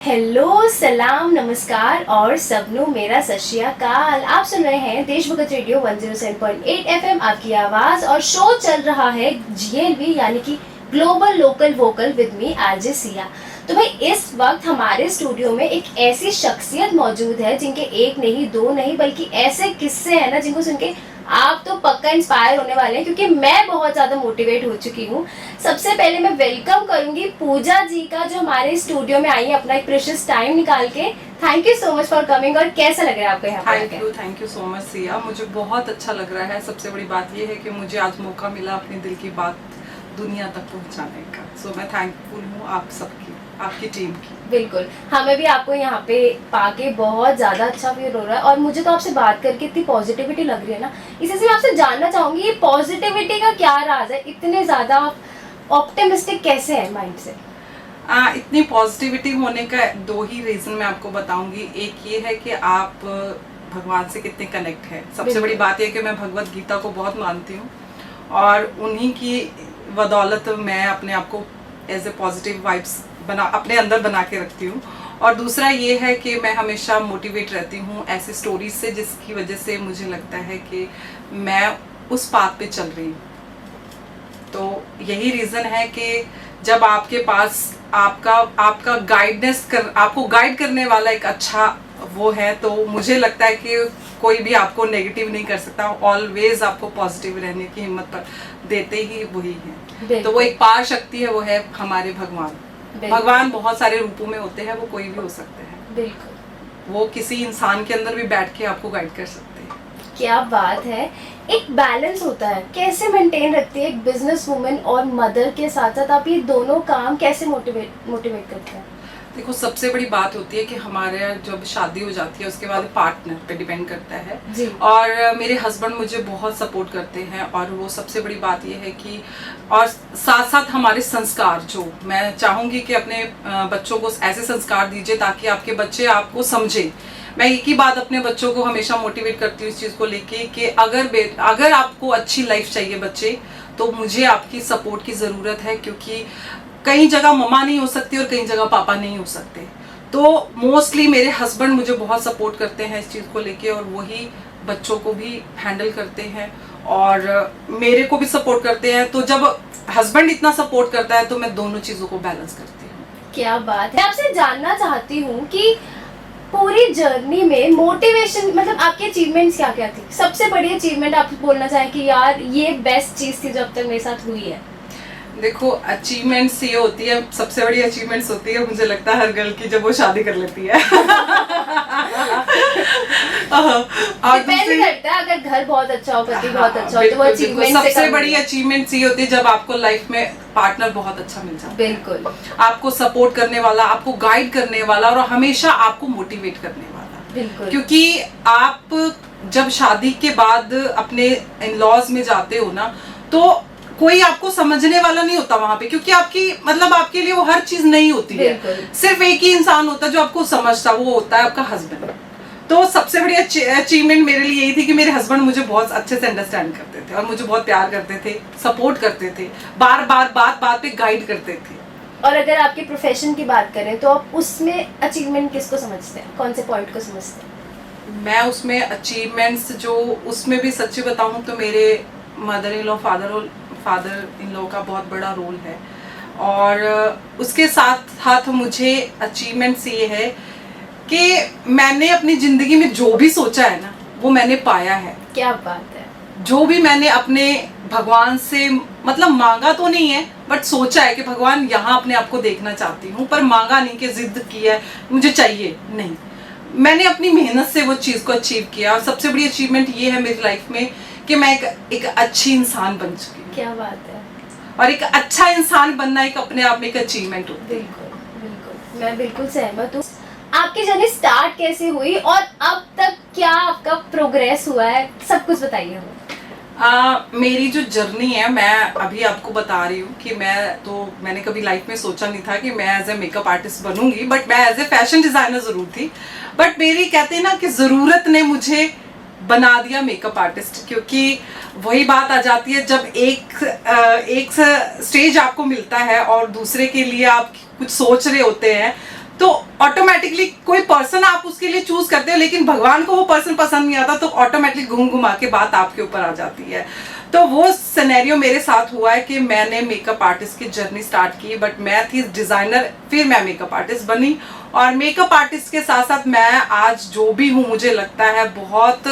Hello, सलाम, नमस्कार और सबनू मेरा सत श्री अकाल। आप सुन रहे हैं देश भगत रेडियो 107.8 FM आपकी आवाज और शो चल रहा है GLV यानी कि global local vocal with me RJ Siya. तो भाई इस वक्त हमारे स्टूडियो में एक ऐसी शख्सियत मौजूद है जिनके एक नहीं दो नहीं बल्कि ऐसे किस्से हैं ना जिनको सुन के आप तो पक्का इंस्पायर होने वाले हैं, क्योंकि मैं बहुत ज़्यादा मोटिवेट हो चुकी हूँ। सबसे पहले मैं वेलकम करूंगी पूजा जी का, जो हमारे स्टूडियो में आई है अपना एक प्रेशियस टाइम निकाल के। Thank you so much for coming. और कैसा लग रहा है आपको यहाँ पर? Thank you so much Siya, मुझे बहुत अच्छा लग रहा है। सबसे बड़ी बात ये है कि मुझे आज मौका मिला अपने दिल की बात दुनिया तक पहुँचाने का। सो मैं थैंकफुल हूँ आप सबकी, आपकी टीम की। बिल्कुल, हमें भी आपको यहाँ पे पाके बहुत ज़्यादा अच्छा फील हो रहा है और मुझे तो आपसे बात करके इतनी पॉजिटिविटी लग रही है ना, इसी से मैं आपसे जानना चाहूँगी ये पॉजिटिविटी का क्या राज है? इतने ज़्यादा ऑप्टिमिस्टिक कैसे है माइंड से? इतनी पॉजिटिविटी होने का दो ही रीज़न मैं आपको बताऊंगी। एक ये है कि आप भगवान से कितने कनेक्ट है। सबसे बड़ी बात यह है कि मैं भगवत गीता को बहुत मानती हूँ और उन्हीं की बदौलत मैं अपने आप को एज ए पॉजिटिव वाइब्स अपने अंदर बना के रखती हूँ। और दूसरा ये है कि मैं हमेशा मोटिवेट रहती हूँ ऐसी स्टोरीज से जिसकी वजह से मुझे लगता है कि मैं उस पाथ पे चल रही हूँ। तो यही रीज़न है कि जब आपके पास आपका आपको गाइड करने वाला एक अच्छा वो है, तो मुझे लगता है कि कोई भी आपको नेगेटिव नहीं कर सकता। ऑलवेज आपको पॉजिटिव रहने की हिम्मत पर देते ही वही है। तो वो एक पार शक्ति है, वो है हमारे भगवान। भगवान बहुत सारे रूपों में होते हैं, वो कोई भी हो सकते हैं। बिल्कुल, वो किसी इंसान के अंदर भी बैठ के आपको गाइड कर सकते हैं। क्या बात है। एक बैलेंस होता है, कैसे मेंटेन रखती है एक बिजनेस वुमेन और मदर के साथ साथ आप ये दोनों काम कैसे मोटिवेट करते हैं? देखो, सबसे बड़ी बात होती है कि हमारे जब शादी हो जाती है उसके बाद पार्टनर पे डिपेंड करता है जी। और मेरे हस्बैंड मुझे बहुत सपोर्ट करते हैं और वो सबसे बड़ी बात ये है कि और साथ साथ हमारे संस्कार, जो मैं चाहूँगी कि अपने बच्चों को ऐसे संस्कार दीजिए ताकि आपके बच्चे आपको समझे। मैं एक ही बात अपने बच्चों को हमेशा मोटिवेट करती हूँ इस चीज़ को लेके कि अगर आपको अच्छी लाइफ चाहिए बच्चे, तो मुझे आपकी सपोर्ट की ज़रूरत है, क्योंकि कई जगह मम्मा नहीं हो सकती और कई जगह पापा नहीं हो सकते। तो मोस्टली मेरे हस्बैंड मुझे बहुत सपोर्ट करते हैं इस चीज़ को लेके और वही बच्चों को भी हैंडल करते हैं और मेरे को भी सपोर्ट करते हैं। तो जब हस्बैंड इतना सपोर्ट करता है तो मैं दोनों चीज़ों को बैलेंस करती हूँ। क्या बात है। आपसे जानना चाहती हूँ कि पूरी जर्नी में मोटिवेशन, मतलब आपकी अचीवमेंट्स क्या क्या थी? सबसे बड़ी अचीवमेंट आप बोलना चाहें कि यार ये बेस्ट चीज़ थी जो अब तक मेरे साथ हुई है? देखो, अचीवमेंट्स ये होती है, सबसे बड़ी अचीवमेंट्स होती है मुझे लगता है हर गर्ल की, जब वो शादी कर लेती है। और करता है, अगर घर बहुत अच्छा हो, पति बहुत अच्छा हो, तो वो अचीवमेंट सबसे बड़ी अचीवमेंट्स ये होती है जब आपको लाइफ में पार्टनर बहुत अच्छा मिल जाए। बिल्कुल, आपको सपोर्ट करने वाला, आपको गाइड करने वाला और हमेशा आपको मोटिवेट करने वाला। बिल्कुल, क्योंकि आप जब शादी के बाद अपने इन-लॉज में जाते हो ना, तो कोई आपको समझने वाला नहीं होता वहां पे, क्योंकि आपके लिए वो हर चीज नहीं होती है। सिर्फ एक ही इंसान होता है जो आपको समझता, वो होता है आपका हस्बैंड। तो सबसे बड़ी अचीवमेंट मेरे लिए यही थी कि मेरे हस्बैंड मुझे बहुत अच्छे से अंडरस्टैंड करते थे और मुझे बहुत प्यार करते थे, सपोर्ट करते थे, बार बार बात पे गाइड करते थे। और अगर आपके प्रोफेशन की बात करें तो आप उसमें अचीवमेंट किसको समझते हैं, कौन से पॉइंट को समझते हैं? मैं उसमें अचीवमेंट्स जो उसमें भी सच्ची बताऊं तो मेरे mother in law father in law का बहुत बड़ा रोल है। और उसके साथ साथ मुझे अचीवमेंट्स ये है कि मैंने अपनी ज़िंदगी में जो भी सोचा है ना, वो मैंने पाया है। क्या बात है। जो भी मैंने अपने भगवान से मतलब मांगा तो नहीं है, बट सोचा है कि भगवान यहाँ अपने आप को देखना चाहती हूँ, पर मांगा नहीं कि जिद की है मुझे चाहिए, नहीं, मैंने अपनी मेहनत से वो चीज़ को अचीव किया। और सबसे बड़ी अचीवमेंट ये है मेरी लाइफ में कि मैं एक अच्छी इंसान बन चुकी हूँ। क्या बात है। और एक अच्छा इंसान बनना एक अपने आप में एक अचीवमेंट होती है। बिल्कुल बिल्कुल, मैं बिल्कुल सहमत हूँ। आपकी जर्नी स्टार्ट कैसे हुई और अब तक क्या आपका प्रोग्रेस हुआ है, सब कुछ बताइए हमें। मेरी जो जर्नी है, मैं अभी आपको बता रही हूँ कि मैंने कभी लाइफ में सोचा नहीं था कि मैं एज ए मेकअप आर्टिस्ट बनूंगी, बट मैं एज ए फैशन डिजाइनर जरूर थी। बट मेरी कहते हैं ना कि जरूरत ने मुझे बना दिया मेकअप आर्टिस्ट, क्योंकि वही बात आ जाती है जब एक स्टेज आपको मिलता है और दूसरे के लिए आप कुछ सोच रहे होते हैं, तो ऑटोमेटिकली कोई पर्सन आप उसके लिए चूज करते हो, लेकिन भगवान को वो पर्सन पसंद नहीं आता, तो ऑटोमेटिकली घूम घुमा के बात आपके ऊपर आ जाती है। तो वो सिनेरियो मेरे साथ हुआ है कि मैंने मेकअप आर्टिस्ट की जर्नी स्टार्ट की, बट मैं थी डिजाइनर, फिर मैं मेकअप आर्टिस्ट बनी। और मेकअप आर्टिस्ट के साथ साथ मैं आज जो भी हूँ, मुझे लगता है बहुत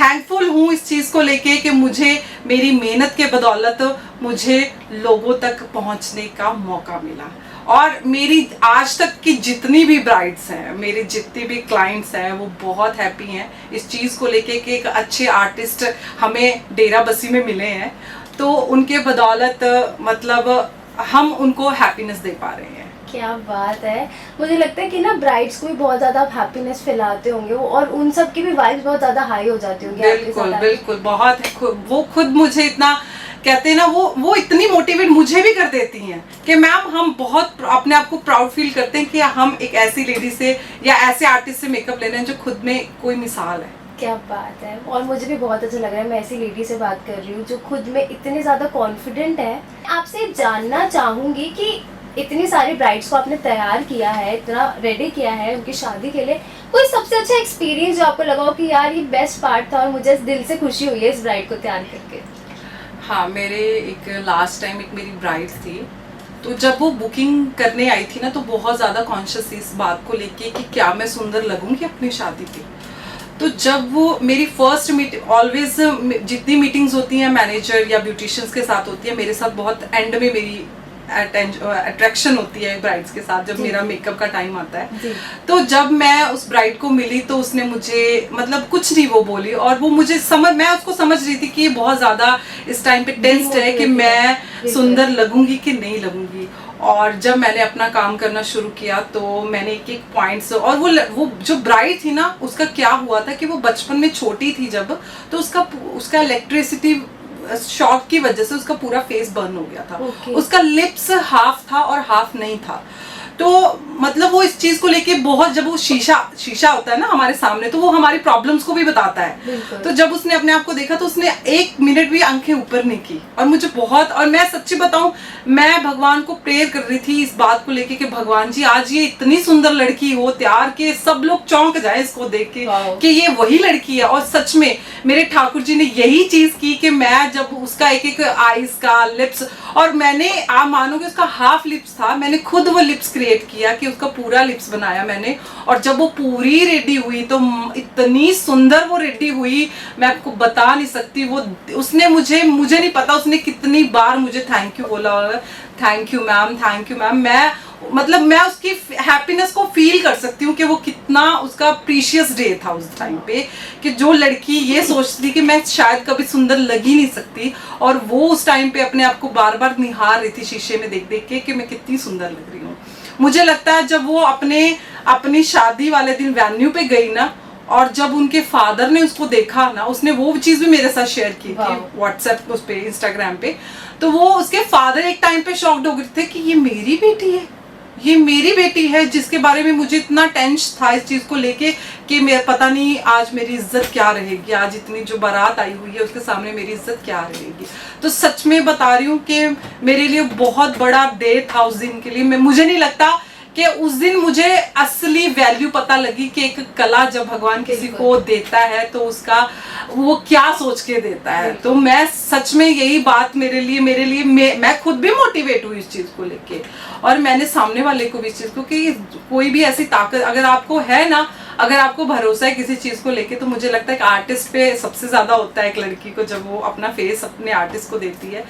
थैंकफुल हूँ इस चीज़ को लेके कि मुझे मेरी मेहनत के बदौलत मुझे लोगों तक पहुँचने का मौका मिला। और मेरी आज तक की जितनी भी ब्राइड्स हैं, मेरे जितने भी क्लाइंट्स हैं, वो बहुत हैप्पी हैं इस चीज़ को लेके कि एक अच्छे आर्टिस्ट हमें डेरा बस्सी में मिले हैं। तो उनके बदौलत मतलब हम उनको हैप्पीनेस दे पा रहे हैं। क्या बात है। मुझे लगता है कि ना ब्राइड्स को भी बहुत ज्यादा हैप्पीनेस फैलाते होंगे वो, और उन सब की भी वाइब्स बहुत ज्यादा हाई हो जाती होंगी आपके बिल्कुल साथ। बिल्कुल, बहुत वो खुद मुझे इतना कहते हैं ना, वो इतनी मोटिवेट मुझे भी कर देती हैं कि मैम हम बहुत अपने आप को प्राउड फील करते हैं कि हम एक ऐसी लेडी से या ऐसे आर्टिस्ट से मेकअप ले रहे हैं जो खुद में कोई मिसाल है। क्या बात है। और मुझे भी बहुत अच्छा लग रहा है, मैं ऐसी लेडी से बात कर रही हूँ जो खुद में इतने ज्यादा कॉन्फिडेंट है। आपसे जानना चाहूंगी कि इतनी सारी ब्राइड्स को आपने तैयार किया है, इतना रेडी किया है उनकी शादी के लिए, कोई सबसे अच्छा एक्सपीरियंस जो आपको लगा हो कि यार ये बेस्ट पार्ट था और मुझे दिल से खुशी हुई है इस ब्राइड को तैयार करके? हाँ, मेरे एक लास्ट टाइम एक मेरी ब्राइड थी, तो जब वो बुकिंग करने आई थी ना, तो बहुत ज़्यादा कॉन्शियस थी इस बात को लेके कि क्या मैं सुंदर लगूंगी अपनी शादी पे। तो जब वो मेरी फर्स्ट मीटिंग, ऑलवेज जितनी मीटिंग्स होती हैं मैनेजर या ब्यूटिशियंस के साथ होती है, मेरे साथ बहुत एंड में मेरी अट्रैक्शन होती है ब्राइड्स के साथ, जब मेरा मेकअप का टाइम आता है। तो जब मैं उस ब्राइड को मिली तो उसने मुझे मतलब कुछ नहीं वो बोली, और वो मुझे मैं उसको समझ रही थी कि ये बहुत ज्यादा इस टाइम पे टेंस्ड है कि मैं सुंदर लगूंगी कि नहीं लगूंगी। और जब मैंने अपना काम करना शुरू किया तो मैंने एक एक पॉइंट्स, और वो जो ब्राइड थी ना, उसका क्या हुआ था कि वो बचपन में छोटी थी जब, तो उसका इलेक्ट्रिसिटी शॉक की वजह से उसका पूरा फेस बर्न हो गया था। उसका लिप्स हाफ था और हाफ नहीं था। तो मतलब वो इस चीज को लेके बहुत, जब वो शीशा होता है ना हमारे सामने, तो वो हमारी प्रॉब्लम्स को भी बताता है। तो जब उसने अपने आप को देखा तो उसने 1 मिनट भी आंखें ऊपर नहीं की, और मुझे बहुत, और मैं सच्ची बताऊं, मैं भगवान को प्रेयर कर रही थी इस बात को लेके कि भगवान जी आज ये इतनी सुंदर लड़की हो तैयार के सब लोग चौंक जाए इसको देख के कि ये वही लड़की है। और सच में मेरे ठाकुर जी ने यही चीज की कि मैं जब उसका एक एक आईज का, लिप्स, और मैंने, आप मानोगे उसका हाफ लिप्स था, मैंने खुद वो लिप्स क्रिएट किया कि उसका पूरा लिप्स बनाया मैंने। और जब वो पूरी रेडी हुई तो इतनी सुंदर वो रेडी हुई, मैं आपको बता नहीं सकती। वो उसने मुझे नहीं पता उसने कितनी बार मुझे थैंक यू बोला, thank you ma'am, thank you ma'am. मैं उसकी हैप्पीनेस को फील कर सकती हूँ कि वो कितना उसका प्रीशियस डे था उस टाइम पे, कि जो लड़की ये सोचती कि मैं शायद कभी सुंदर लग ही नहीं सकती, और वो उस टाइम पे अपने आप को बार बार निहार रही थी शीशे में देख देख के कि मैं कितनी सुंदर लग रही हूँ। मुझे लगता है जब वो अपनी शादी वाले दिन वेन्यू पे गई ना, और जब उनके फादर ने उसको देखा ना, उसने वो चीज भी मेरे साथ शेयर की थी व्हाट्सएप उस पे, इंस्टाग्राम पे। तो वो उसके फादर एक टाइम पे शॉक्ड हो गए थे कि ये मेरी बेटी है, ये मेरी बेटी है जिसके बारे में मुझे इतना टेंशन था इस चीज को लेके कि मैं पता नहीं आज मेरी इज्जत क्या रहेगी, आज इतनी जो बारात आई हुई है उसके सामने मेरी इज्जत क्या रहेगी। तो सच में बता रही हूँ कि मेरे लिए बहुत बड़ा डे था उस दिन के लिए। मुझे नहीं लगता कि उस दिन मुझे असली वैल्यू पता लगी कि एक कला जब भगवान किसी को देता है तो उसका वो क्या सोच के देता है। तो मैं सच में यही बात मेरे लिए मैं खुद भी मोटिवेट हुई इस चीज को लेके, और मैंने सामने वाले को भी इस चीज को कि कोई भी ऐसी ताकत अगर आपको है ना, अगर आपको भरोसा है किसी चीज को लेके, तो मुझे लगता है कि आर्टिस्ट पे सबसे ज्यादा होता है एक लड़की को जब वो अपना फेस अपने आर्टिस्ट को देती है।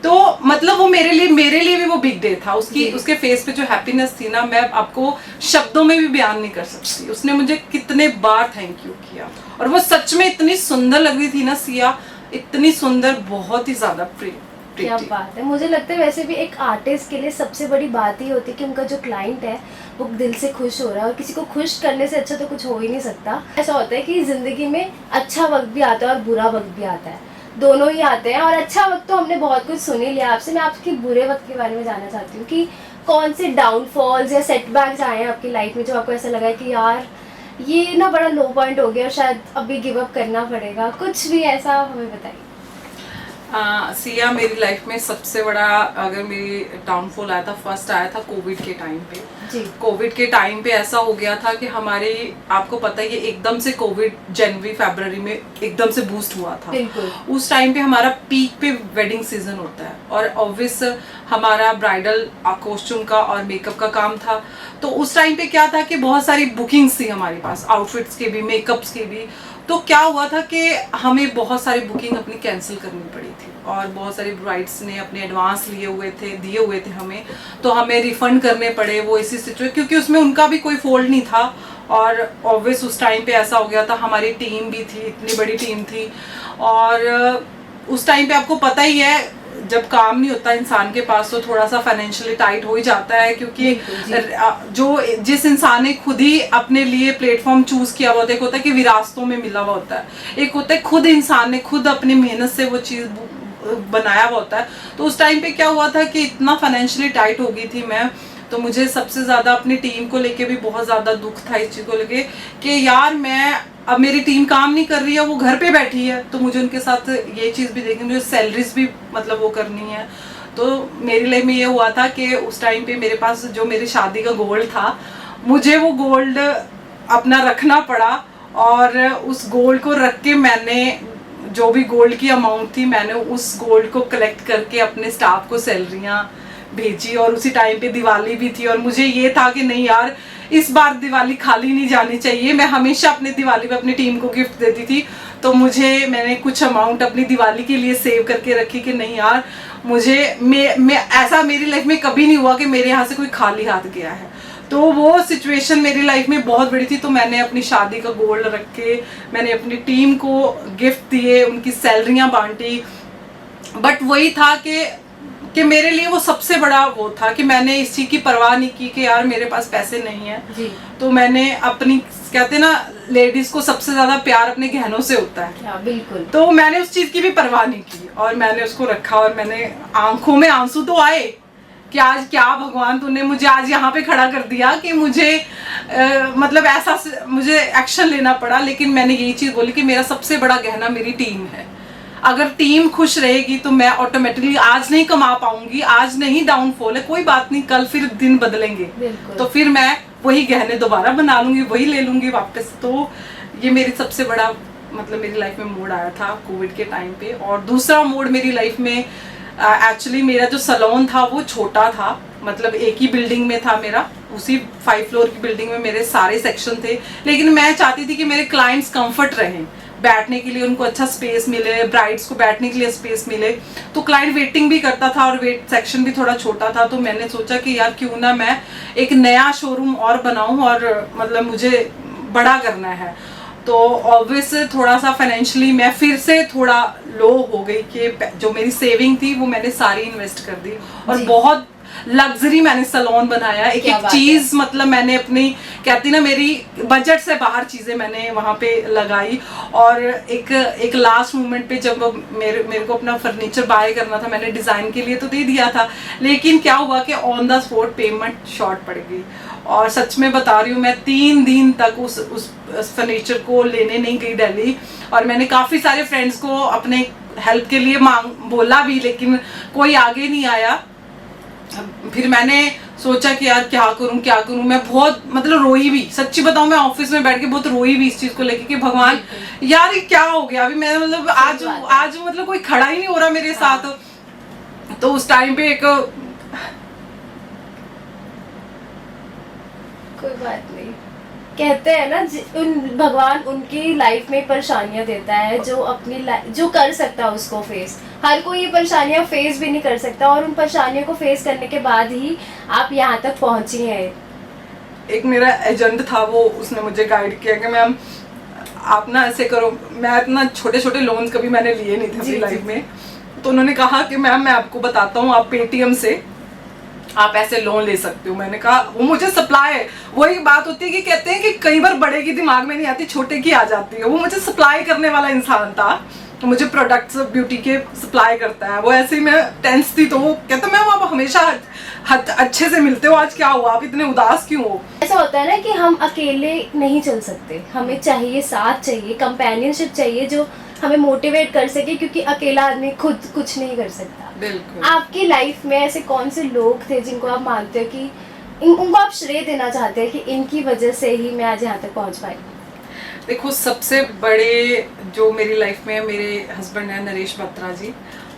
तो मतलब वो मेरे लिए भी वो बिग डे था। उसके फेस पे जो हैप्पीनेस थी ना, मैं आपको शब्दों में भी बयान नहीं कर सकती। उसने मुझे कितने बार थैंक यू किया, और वो सच में इतनी सुंदर लग रही थी ना सिया, इतनी सुंदर, बहुत ही ज्यादा प्रिय। क्या बात है। मुझे लगता है वैसे भी एक आर्टिस्ट के लिए सबसे बड़ी बात ही होती है कि उनका जो क्लाइंट है वो दिल से खुश हो रहा है, और किसी को खुश करने से अच्छा तो कुछ हो ही नहीं सकता। ऐसा होता है कि जिंदगी में अच्छा वक्त भी आता है और बुरा वक्त भी आता है, दोनों ही आते हैं। और अच्छा वक्त तो हमने बहुत कुछ सुन ही लिया आपसे, मैं आपके बुरे वक्त के बारे में जानना चाहती हूँ कि कौन से डाउनफॉल्स या सेटबैक्स आए हैं आपकी लाइफ में जो आपको ऐसा लगा कि यार ये ना बड़ा लो पॉइंट हो गया और शायद अभी गिव अप करना पड़ेगा, कुछ भी ऐसा हमें बताइए। सिया मेरी लाइफ में सबसे बड़ा, अगर मेरी डाउनफॉल आया था, फर्स्ट आया था कोविड के टाइम पे। जी। कोविड के टाइम पे ऐसा हो गया था कि हमारे, आपको पता है, ये एकदम से कोविड जनवरी फरवरी में एकदम से बूस्ट हुआ था। बिल्कुल। उस टाइम पे हमारा पीक पे वेडिंग सीजन होता है और ऑब्वियस हमारा ब्राइडल कॉस्ट्यूम का और मेकअप का काम था। तो उस टाइम पे क्या था कि बहुत सारी बुकिंग्स थी हमारे पास, आउटफिट्स के भी, मेकअप्स के भी। तो क्या हुआ था कि हमें बहुत सारी बुकिंग अपनी कैंसिल करनी पड़ी थी और बहुत सारी ब्राइड्स ने अपने एडवांस दिए हुए थे हमें, तो हमें रिफंड करने पड़े वो इसी सिचुएशन, क्योंकि उसमें उनका भी कोई फॉल्ट नहीं था। और ऑब्वियस उस टाइम पे ऐसा हो गया था, हमारी टीम भी थी, इतनी बड़ी टीम थी। और उस टाइम पे आपको पता ही है, जब काम नहीं होता इंसान के पास तो थोड़ा सा फाइनेंशियली टाइट हो ही जाता है, क्योंकि जो जिस इंसान ने खुद ही अपने लिए प्लेटफॉर्म चूज किया हुआ होता है, एक होता है कि विरासतों में मिला हुआ होता है, एक होता है खुद इंसान ने खुद अपनी मेहनत से वो चीज बनाया हुआ होता है। तो उस टाइम पे क्या हुआ था कि इतना फाइनेंशियली टाइट हो गई थी मैं, तो मुझे सबसे ज्यादा अपनी टीम को लेके भी बहुत ज्यादा दुख था इस चीज को लेके कि यार मैं, अब मेरी टीम काम नहीं कर रही है, वो घर पे बैठी है, तो मुझे उनके साथ ये चीज भी देखनी, मुझे सैलरीज भी मतलब वो करनी है। तो मेरी लाइफ में ये हुआ था कि उस टाइम पे मेरे पास जो मेरी शादी का गोल्ड था, मुझे वो गोल्ड अपना रखना पड़ा। और उस गोल्ड को रख के मैंने, जो भी गोल्ड की अमाउंट थी, मैंने उस गोल्ड को कलेक्ट करके अपने स्टाफ को सैलरियां भेजी। और उसी टाइम पे दिवाली भी थी और मुझे ये था कि नहीं यार, इस बार दिवाली खाली नहीं जानी चाहिए। मैं हमेशा अपनी दिवाली पे अपनी टीम को गिफ्ट देती थी, तो मैंने कुछ अमाउंट अपनी दिवाली के लिए सेव करके रखी कि नहीं यार, मैं ऐसा मेरी लाइफ में कभी नहीं हुआ कि मेरे यहाँ से कोई खाली हाथ गया है। तो वो सिचुएशन मेरी लाइफ में बहुत बड़ी थी। तो मैंने अपनी शादी का गोल्ड रख के मैंने अपनी टीम को गिफ्ट दिए, उनकी सैलरियां बांटी। बट वही था कि मेरे लिए वो सबसे बड़ा वो था कि मैंने इस चीज की परवाह नहीं की कि यार मेरे पास पैसे नहीं है जी। तो मैंने अपनी, कहते ना, लेडीज को सबसे ज्यादा प्यार अपने गहनों से होता है। हाँ, बिल्कुल। तो मैंने उस चीज की भी परवाह नहीं की और मैंने उसको रखा और मैंने, आंखों में आंसू तो आए कि आज क्या भगवान तूने मुझे आज यहाँ पे खड़ा कर दिया कि मुझे मतलब ऐसा मुझे एक्शन लेना पड़ा। लेकिन मैंने यही चीज बोली कि मेरा सबसे बड़ा गहना मेरी टीम है। अगर टीम खुश रहेगी तो मैं ऑटोमेटिकली, आज नहीं कमा पाऊंगी, आज नहीं डाउनफॉल है, कोई बात नहीं, कल फिर दिन बदलेंगे, तो फिर मैं वही गहने दोबारा बना लूंगी, वही ले लूंगी वापस। तो ये मेरी सबसे बड़ा, मतलब मेरी लाइफ में मोड़ आया था कोविड के टाइम पे। और दूसरा मोड़ मेरी लाइफ में, एक्चुअली मेरा जो सैलून था वो छोटा था, मतलब एक ही बिल्डिंग में था मेरा, उसी 5 फ्लोर की बिल्डिंग में मेरे सारे सेक्शन थे। लेकिन मैं चाहती थी कि मेरे क्लाइंट्स कंफर्ट रहें, बैठने के लिए उनको अच्छा स्पेस मिले, ब्राइड्स को बैठने के लिए स्पेस मिले। तो क्लाइंट वेटिंग भी करता था और वेट सेक्शन भी थोड़ा छोटा था। तो मैंने सोचा कि यार क्यों ना मैं एक नया शोरूम और बनाऊं और मतलब मुझे बड़ा करना है। तो ऑब्वियस थोड़ा सा फाइनेंशियली मैं फिर से थोड़ा लो हो गई कि जो मेरी सेविंग थी वो मैंने सारी इन्वेस्ट कर दी और बहुत लग्जरी मैंने सैलून बनाया। एक एक चीज, मतलब मैंने अपनी, कहती ना, मेरी बजट से बाहर चीजें मैंने वहां पे लगाई। और एक लास्ट मोमेंट पे जब मेरे को अपना फर्नीचर बाय करना था, मैंने डिजाइन के लिए तो दे दिया था, लेकिन क्या हुआ कि on the spot payment short पड़ गई। और सच में बता रही हूँ, मैं 3 दिन तक उस फर्नीचर को लेने नहीं गई दिल्ली। और मैंने काफी सारे फ्रेंड्स को अपने हेल्प के लिए बोला भी, लेकिन कोई आगे नहीं आया। फिर मैंने सोचा कि यार क्या करूं। मैं बहुत, मतलब रोई भी, सच्ची बताऊं, मैं ऑफिस में बैठ के बहुत रोई भी इस चीज को लेके कि भगवान यार ये क्या हो गया। अभी मैं, मतलब आज मतलब कोई खड़ा ही नहीं हो रहा मेरे साथ। तो उस टाइम पे एक, कोई बात नहीं, कहते हैं ना, भगवान उनकी लाइफ में परेशानियां देता है जो अपनी जो कर सकता है उसको फेस। हर कोई ये परेशानियां फेस भी नहीं कर सकता और उन परेशानियों को फेस करने के बाद ही आप यहाँ तक पहुंची हैं। एक मेरा एजेंट था, वो उसने मुझे गाइड किया कि मैम आप ना ऐसे करो। मैं इतना छोटे लोन्स कभी मैंने लिए नहीं थे अपनी लाइफ में। तो उन्होंने कहा कि मैम मैं आपको बताता हूँ, आप पेटीएम से आप ऐसे लोन ले सकते हो। मैंने कहा, वो मुझे सप्लाई है, वही बात होती है कि कहते हैं कि कई बार बड़े की दिमाग में नहीं आती, छोटे की आ जाती है। वो मुझे सप्लाई करने वाला इंसान था, तो मुझे प्रोडक्ट्स ब्यूटी के सप्लाई करता है। वो ऐसे ही मैं टेंस थी, तो वो कहता मैम आप हमेशा अच्छे से मिलते हो, आज क्या हुआ, आप इतने उदास क्यों हो। ऐसा होता है ना कि हम अकेले नहीं चल सकते, हमें चाहिए, साथ चाहिए, कंपेनियनशिप चाहिए, जो हमें मोटिवेट कर सके, क्योंकि अकेला आदमी खुद कुछ नहीं कर सकता। बिल्कुल। आपकी लाइफ में ऐसे कौन से लोग थे जिनको आप मानते हो कि उनको आप श्रेय देना चाहते हैं कि इनकी वजह से ही मैं आज यहाँ तक पहुँच पाई? देखो, सबसे बड़े जो मेरी लाइफ में मेरे हस्बैंड हैं नरेश बत्रा जी,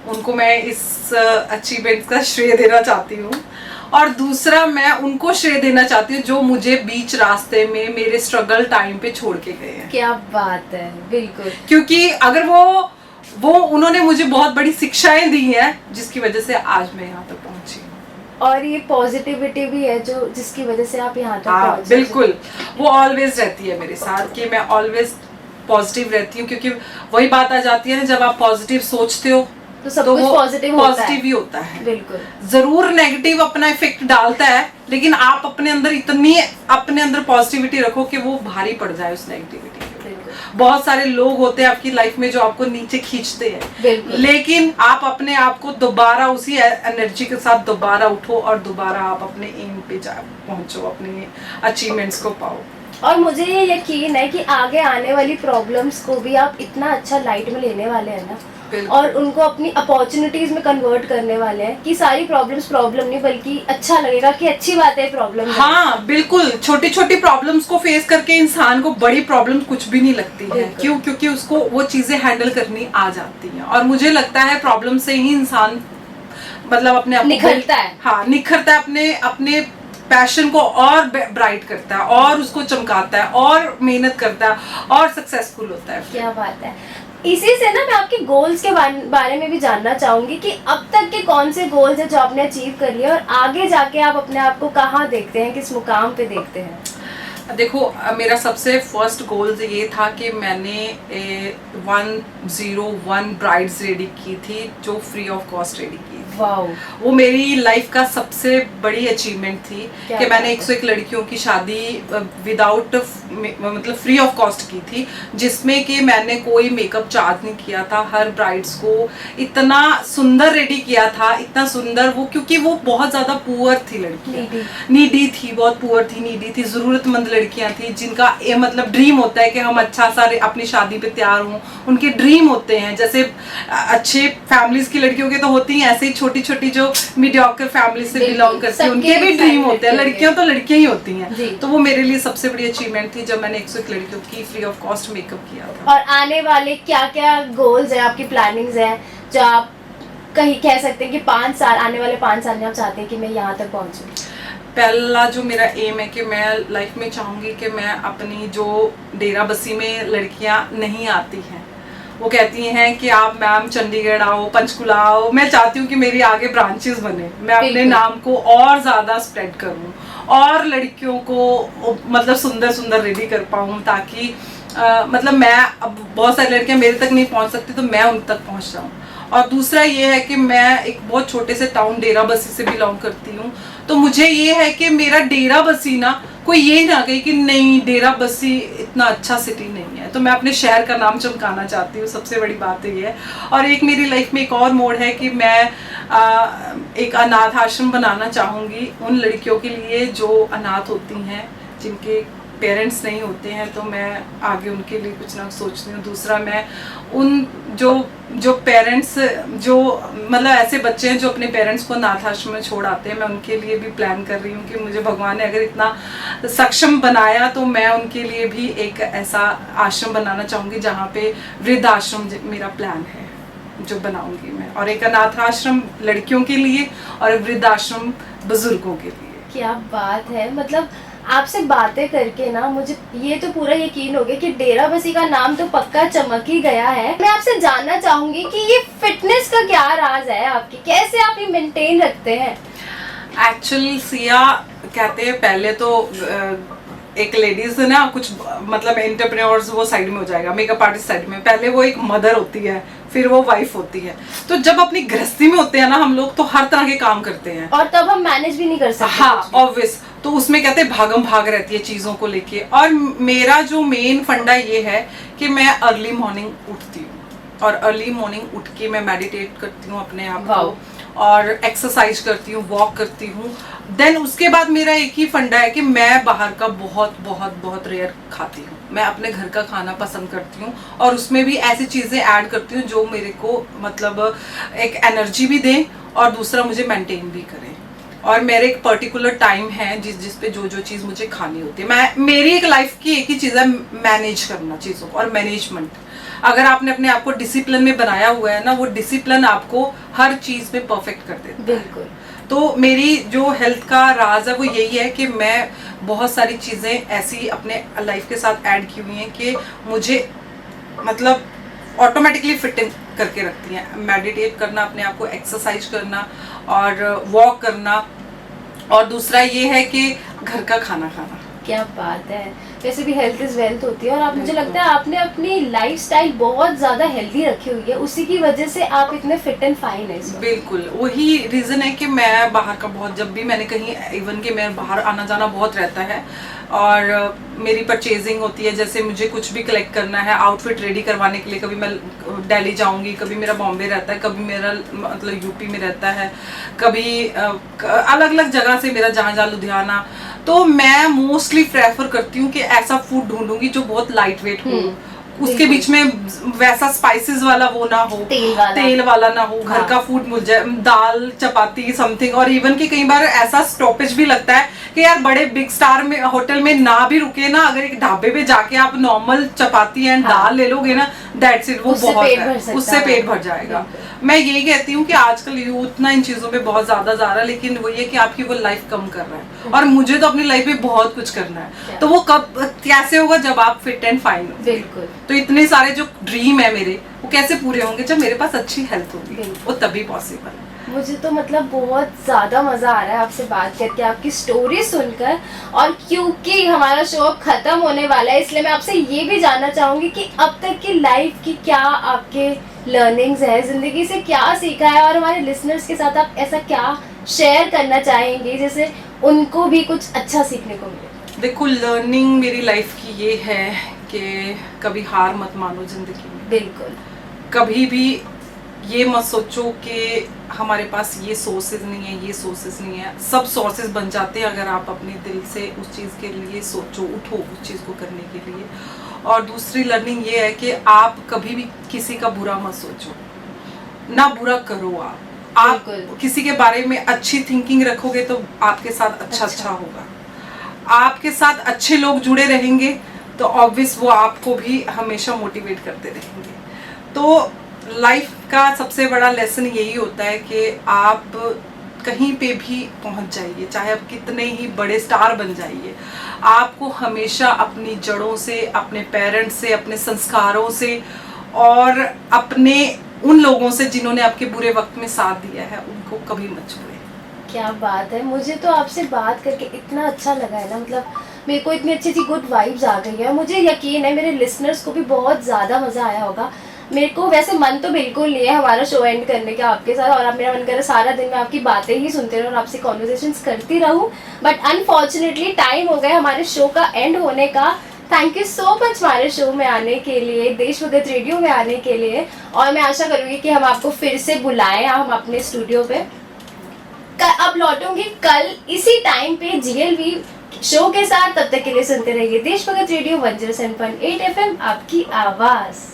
उनको मैं इस अचीवमेंट का श्रेय देना चाहती हूँ। और दूसरा मैं उनको श्रेय देना चाहती हूँ जो मुझे बीच रास्ते में मेरे स्ट्रगल टाइम पे छोड़ के गए हैं। क्या बात है, बिल्कुल। क्योंकि अगर वो उन्होंने मुझे बहुत बड़ी शिक्षाएं दी हैं जिसकी वजह से आज मैं यहाँ तक पहुंची हूँ। और ये पॉजिटिविटी भी है जो जिसकी वजह से आप यहाँ तक पहुंचे। बिल्कुल, वो ऑलवेज रहती है मेरे साथ कि मैं ऑलवेज पॉजिटिव रहती हूँ, क्योंकि वही बात आ जाती है ना, जब आप पॉजिटिव सोचते हो तो सब कुछ पॉजिटिव ही होता है। बिल्कुल। जरूर नेगेटिव अपना इफेक्ट डालता है, लेकिन आप अपने अंदर पॉजिटिविटी रखो कि वो भारी पड़ जाए उस नेगेटिविटी। बहुत सारे लोग होते हैं आपकी लाइफ में जो आपको नीचे खींचते हैं, लेकिन आप अपने आप को दोबारा उसी एनर्जी के साथ दोबारा उठो और दोबारा आप अपने एम पे पहुंचो, अपने अचीवमेंट्स को पाओ। और मुझे ये यकीन है कि आगे आने वाली प्रॉब्लम्स को भी आप इतना अच्छा लाइट में लेने वाले हैं ना, और उनको अपनी अपॉर्चुनिटीज में कन्वर्ट करने वाले हैं कि सारी प्रॉब्लम्स प्रॉब्लम नहीं बल्कि अच्छा लगेगा कि अच्छी बात है प्रॉब्लम। हाँ बिल्कुल, छोटी छोटी प्रॉब्लम्स को फेस करके इंसान को बड़ी प्रॉब्लम कुछ भी नहीं लगती है। क्यों? क्योंकि उसको वो चीजें हैंडल करनी आ जाती हैं। और मुझे लगता है प्रॉब्लम से ही इंसान मतलब अपने आप निखरता है। हाँ, निखरता है, अपने पैशन को और ब्राइट करता है और उसको चमकाता है और मेहनत करता है और सक्सेसफुल होता है। क्या बात है। इसी से ना मैं आपके गोल्स के बारे में भी जानना चाहूंगी कि अब तक के कौन से गोल्स हैं जो आपने अचीव कर लिए और आगे जाके आप अपने आप को कहाँ देखते हैं, किस मुकाम पे देखते हैं? देखो, मेरा सबसे फर्स्ट गोल ये था कि मैंने 101 ब्राइड्स रेडी की थी जो फ्री ऑफ कॉस्ट रेडी की। वाओ। वो मेरी लाइफ का सबसे बड़ी अचीवमेंट थी कि मैंने 101 लड़कियों की शादी विदाउट मतलब फ्री ऑफ कॉस्ट की थी, जिसमें कि मैंने कोई मेकअप चार्ज नहीं किया था। हर ब्राइड्स को इतना सुंदर रेडी किया था, इतना सुंदर वो, क्योंकि वो बहुत ज्यादा पुअर थी लड़की, नीडी थी, बहुत पुअर थी, नीडी थी, जरूरतमंद लड़कियां थी जिनका मतलब ड्रीम होता है कि हम अच्छा सा अपनी शादी पे तैयार हों। उनके ड्रीम होते हैं, जैसे अच्छे फैमिलीज की लड़कियों के तो होती हैं, ऐसे ही छोटी छोटी जो मीडियोकर फैमिली से बिलोंग करती है उनके भी ड्रीम होते हैं। लड़कियां तो लड़कियां ही होती हैं। तो वो मेरे लिए सबसे बड़ी अचीवमेंट थी जब मैंने 101 लड़कियों की फ्री ऑफ कॉस्ट मेकअप किया था। और आने वाले क्या क्या गोल्स है, आपकी प्लानिंग्स है जो आप कहीं कह सकते हैं कि 5 साल, आने वाले 5 साल में आप चाहते हैं कि मैं यहाँ तक पहुँचूं? पहला जो मेरा एम है कि मैं लाइफ में चाहूंगी कि मैं अपनी जो डेरा बस्सी में लड़कियां नहीं आती हैं, वो कहती हैं कि आप मैम चंडीगढ़ आओ, पंचकुला आओ, मैं चाहती हूँ कि मेरी आगे ब्रांचेस बने, मैं अपने नाम को और ज्यादा स्प्रेड करूँ और लड़कियों को मतलब सुंदर सुंदर रेडी कर पाऊँ, ताकि मतलब मैं, अब बहुत सारी लड़कियां मेरे तक नहीं पहुँच सकती तो मैं उन तक पहुँच जाऊँ। और दूसरा ये है कि मैं एक बहुत छोटे से टाउन डेरा बस्सी से बिलोंग करती हूँ, तो मुझे ये है कि मेरा डेरा बस्सी ना कोई ये ना कहे कि नहीं डेरा बस्सी इतना अच्छा सिटी नहीं है, तो मैं अपने शहर का नाम चमकाना चाहती हूँ। सबसे बड़ी बात ये है। और एक मेरी लाइफ में एक और मोड़ है कि मैं एक अनाथ आश्रम बनाना चाहूँगी उन लड़कियों के लिए जो अनाथ होती हैं, जिनके पेरेंट्स नहीं होते हैं, तो मैं आगे उनके लिए कुछ ना सोचती हूँ। दूसरा, मैं उन जो पेरेंट्स जो मतलब ऐसे बच्चे हैं जो अपने पेरेंट्स को अनाथ आश्रम में छोड़ आते हैं, मैं उनके लिए भी प्लान कर रही हूँ कि मुझे भगवान ने अगर इतना सक्षम बनाया तो मैं उनके लिए भी एक ऐसा आश्रम बनाना चाहूँगी जहाँ पे वृद्ध आश्रम मेरा प्लान है जो बनाऊंगी मैं, और एक अनाथ आश्रम लड़कियों के लिए और एक वृद्ध आश्रम बुजुर्गों के लिए। क्या बात है। मतलब आपसे बातें करके ना मुझे ये तो पूरा यकीन हो गया कि डेरा बस्सी का नाम तो पक्का चमक ही गया है। मैं आपसे जानना चाहूंगी कि ये फिटनेस का क्या राज है आपकी, कैसे आप ये मेंटेन रखते हैं? एक्चुअली सिया कहते हैं पहले तो एक लेडीज है ना, कुछ मतलब एंटरप्रेन्योर्स वो साइड में हो जाएगा, मेकअप आर्टिस्ट साइड में, पहले वो एक मदर होती है, फिर वो वाइफ होती है। तो जब अपनी गृहस्थी में होते हैं ना हम लोग, तो हर तरह के काम करते हैं और तब हम मैनेज भी नहीं कर सकते। हाँ ऑब्वियस, तो उसमें कहते हैं भागम भाग रहती है चीजों को लेके। और मेरा जो मेन फंडा ये है कि मैं अर्ली मॉर्निंग उठती हूँ और अर्ली मॉर्निंग उठ के मैं मेडिटेट करती हूँ अपने आप को, और एक्सरसाइज करती हूँ, वॉक करती हूँ। देन उसके बाद मेरा एक ही फंडा है कि मैं बाहर का बहुत बहुत बहुत रेयर खाती हूँ। मैं अपने घर का खाना पसंद करती हूँ और उसमें भी ऐसी चीज़ें ऐड करती हूँ जो मेरे को मतलब एक एनर्जी भी दें और दूसरा मुझे मेंटेन भी करें। और मेरे एक पर्टिकुलर टाइम है जिस पे जो चीज़ मुझे खानी होती है। मैं मेरी एक लाइफ की एक ही चीज़ है, मैनेज करना चीज़ों को और मैनेजमेंट। अगर आपने अपने आप को डिसिप्लिन में बनाया हुआ है ना, वो डिसिप्लिन आपको हर चीज़ में परफेक्ट कर देता है। बिल्कुल। तो मेरी जो हेल्थ का राज है वो यही है कि मैं बहुत सारी चीज़ें ऐसी अपने लाइफ के साथ ऐड की हुई हैं कि मुझे मतलब ऑटोमेटिकली फिटिंग करके रखती हैं। मेडिटेट करना, अपने आप को एक्सरसाइज करना और वॉक करना, और दूसरा ये है कि घर का खाना खाना। क्या बात है। वैसे भी हेल्थ इज वेल्थ होती है और आप, मुझे लगता है आपने अपनी लाइफस्टाइल बहुत ज्यादा हेल्दी रखी हुई है, उसी की वजह से आप इतने फिट एंड फाइन है इस वक्त। बिल्कुल वही रीज़न है कि मैं बाहर का बहुत, जब भी मैंने कहीं इवन कि मैं बाहर आना जाना बहुत रहता है और मेरी परचेजिंग होती है, जैसे मुझे कुछ भी कलेक्ट करना है आउटफिट रेडी करवाने के लिए, कभी मैं दिल्ली जाऊंगी, कभी मेरा बॉम्बे रहता है, कभी मेरा मतलब यूपी में रहता है, कभी अलग अलग जगह से मेरा जहाँ लुधियाना, तो मैं मोस्टली प्रेफर करती हूँ कि ऐसा फूड ढूंढूंगी जो बहुत लाइट वेट हो, उसके बीच में वैसा स्पाइसेस वाला वो ना हो, तेल वाला ना हो, घर का फूड मिल जाए, दाल चपाती समथिंग। और इवन कि कई बार ऐसा स्टॉपेज भी लगता है कि यार बड़े बिग स्टार में होटल में ना भी रुके ना, अगर एक ढाबे पे जाके आप नॉर्मल चपाती एंड दाल ले लोगे ना, दैट्स इट, वो बहुत है, उससे पेट भर जाएगा। मैं यही कहती हूँ कि आजकल यूथ ना इन चीजों में बहुत ज्यादा जा रहा है, लेकिन वो ये कि आपकी वो लाइफ कम कर रहा है और मुझे तो अपनी लाइफ में बहुत कुछ करना है। तो वो कब कैसे होगा, जब आप फिट एंड फाइन हो। बिल्कुल। तो इतने सारे जो ड्रीम है मेरे, वो कैसे पूरे होंगे जब मेरे पास अच्छी हेल्थ होगी, वो तभी पॉसिबल है। मुझे तो मतलब बहुत ज़्यादा मज़ा आ रहा है आपसे बात करके, आपकी स्टोरी सुनकर। और क्योंकि हमारा शो अब ख़त्म होने वाला है, इसलिए मैं आपसे ये भी जानना चाहूँगी कि अब तक की लाइफ की क्या आपके लर्निंग्स है, ज़िंदगी से क्या सीखा है, और हमारे लिसनर्स के साथ आप ऐसा क्या शेयर करना चाहेंगे जिससे उनको भी कुछ अच्छा सीखने को मिले। देखो, लर्निंग मेरी लाइफ की ये है कि कभी हार मत मानो जिंदगी में। बिल्कुल। कभी भी ये मत सोचो कि हमारे पास ये सोर्सेज नहीं है, ये सोर्सेज नहीं है। सब सोर्सेज बन जाते हैं अगर आप अपने दिल से उस चीज़ के लिए सोचो, उठो उस चीज़ को करने के लिए। और दूसरी लर्निंग ये है कि आप कभी भी किसी का बुरा मत सोचो, ना बुरा करो। आप किसी के बारे में अच्छी थिंकिंग रखोगे तो आपके साथ अच्छा होगा। आपके साथ अच्छे लोग जुड़े रहेंगे तो ऑब्वियस वो आपको भी हमेशा मोटिवेट करते रहेंगे। तो लाइफ का सबसे बड़ा लेसन यही होता है कि आप कहीं पे भी पहुंच जाइए, चाहे आप कितने ही बड़े स्टार बन जाइए, आपको हमेशा अपनी जड़ों से, अपने पेरेंट्स से, अपने संस्कारों से और अपने उन लोगों से जिन्होंने आपके बुरे वक्त में साथ दिया है, उनको कभी मत छोड़ें। क्या बात है। मुझे तो आपसे बात करके इतना अच्छा लगा है ना, मतलब मेरे को इतनी अच्छी अच्छी गुड वाइब्स आ गई है। मुझे यकीन है मेरे लिसनर्स को भी बहुत ज़्यादा मज़ा आया होगा। मेरे को वैसे मन तो बिल्कुल नहीं है हमारा शो एंड करने का आपके साथ, और अब मेरा मन कर रहा है सारा दिन मैं आपकी बातें ही सुनती रहूँ और आपसे कॉन्वर्सेशंस करती रहूँ, बट अनफॉर्चुनेटली टाइम हो गया हमारे शो का एंड होने का। थैंक यू सो मच हमारे शो में आने के लिए, देश भगत रेडियो में आने के लिए, और मैं आशा करूँगी कि हम आपको फिर से बुलाएं हम अपने स्टूडियो पे। अब लौटूंगी कल इसी टाइम पे GLV शो के साथ। तब तक के लिए सुनते रहिए देश भगत रेडियो 107.8 FM, आपकी आवाज़।